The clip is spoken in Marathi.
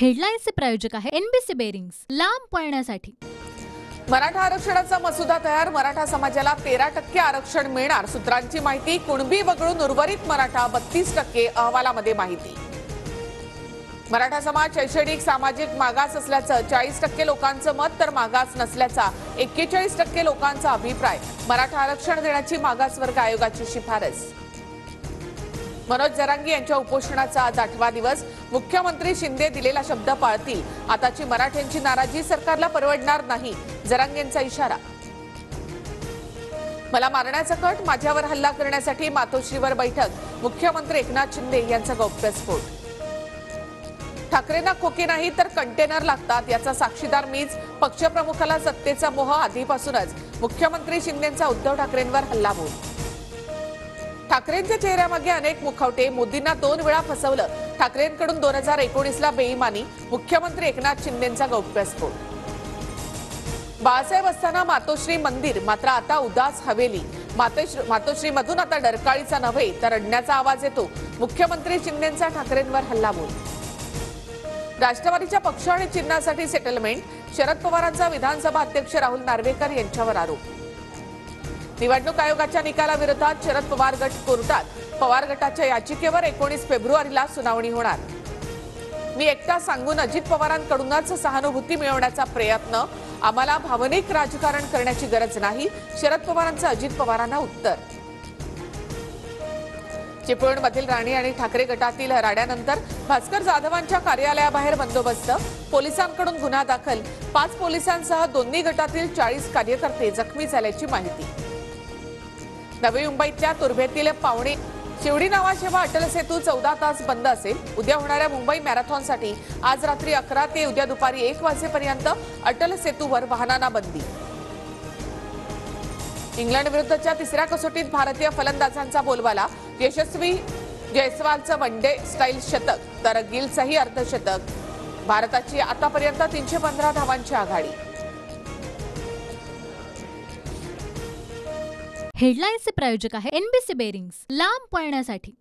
हेडलाईन्सचे प्रायोजक आहे एनबीसी बेरिंग्स, लांब पळण्यासाठी। मराठा आरक्षणाचा मसुदा तयार, मराठा समाजाला 13% आरक्षण मिळणार, सूत्रांची माहिती। कुणबी वगळून उर्वरित मराठा 32%, अहवालामध्ये माहिती। मराठा समाज शैक्षणिक सामाजिक मागास असल्याचं 40% लोकांचं मत, तर मागास नसल्याचा 41% लोकांचा अभिप्राय। मराठा आरक्षण देण्याची मागासवर्ग आयोगाची शिफारस। मनोज जरांगे यांच्या उपोषणाचा आज 8वा दिवस। मुख्यमंत्री शिंदे दिलेला शब्द पाळतील, आताची मराठ्यांची नाराजी सरकारला परवडणार नाही, जरांगेंचा इशारा। मला मारण्याचा कट, माझ्यावर हल्ला करण्यासाठी मातोश्रीवर बैठक, मुख्यमंत्री एकनाथ शिंदे यांचा गौप्यस्फोट। ठाकरेंना खोके नाही तर कंटेनर लागतात, याचा साक्षीदार मीच, पक्षप्रमुखाला सत्तेचा मोह आधीपासूनच, मुख्यमंत्री शिंदेंचा उद्धव ठाकरेंवर हल्लाबोल। ठाकरेंच्या चेहऱ्यामागे अनेक मुखवटे, मोदींना 2 वेळा फसवलं, ठाकरेंकडून 2019ला बेईमानी, मुख्यमंत्री एकनाथ शिंदेंचा गौप्यस्फोट। बाळासाहेब असताना मातोश्री मंदिर, मात्र आता उदास हवेली, मातोश्रीमधून आता डरकाळीचा नव्हे तर रडण्याचा आवाज येतो, मुख्यमंत्री शिंदेंचा ठाकरेंवर हल्लाबोल। राष्ट्रवादीच्या पक्ष आणि चिन्हासाठी सेटलमेंट, शरद पवारांचा विधानसभा अध्यक्ष राहुल नार्वेकर यांच्यावर आरोप। निवडणूक आयोगाच्या निकालाविरोधात शरद पवार गट कोर्टात, पवार गटाच्या याचिकेवर 19 फेब्रुवारीला सुनावणी होणार। मी एकटा सांगून अजित पवारांकडूनच सहानुभूती मिळवण्याचा प्रयत्न, आम्हाला भावनिक राजकारण करण्याची गरज नाही, शरद पवारांचं अजित पवारांना उत्तर। चिपळूणमधील राणे आणि ठाकरे गटातील राड्यानंतर भास्कर जाधवांच्या कार्यालयाबाहेर बंदोबस्त, पोलिसांकडून गुन्हा दाखल, 5 पोलिसांसह दोन्ही गटातील 40 कार्यकर्ते जखमी झाल्याची माहिती। नवी मुंबईतल्या तुर्भेतील पावणे शिवडी नावाशेवा अटल सेतू 14 तास बंद असेल। उद्या होणाऱ्या मुंबई मॅरेथॉनसाठी आज रात्री 11 ते उद्या दुपारी 1 वाजेपर्यंत अटल सेतूवर वाहनांना बंदी। इंग्लंड विरुद्धच्या 3ऱ्या कसोटीत भारतीय फलंदाजांचा बोलबाला, यशस्वी जयस्वालचं वनडे स्टाईल शतक, तर गिलचंही अर्धशतक। भारताची आतापर्यंत 315 धावांची आघाडी। हेडलाईन्सचे प्रायोजक आहे एनबीसी बेरिंग्स, लांब पळण्यासाठी।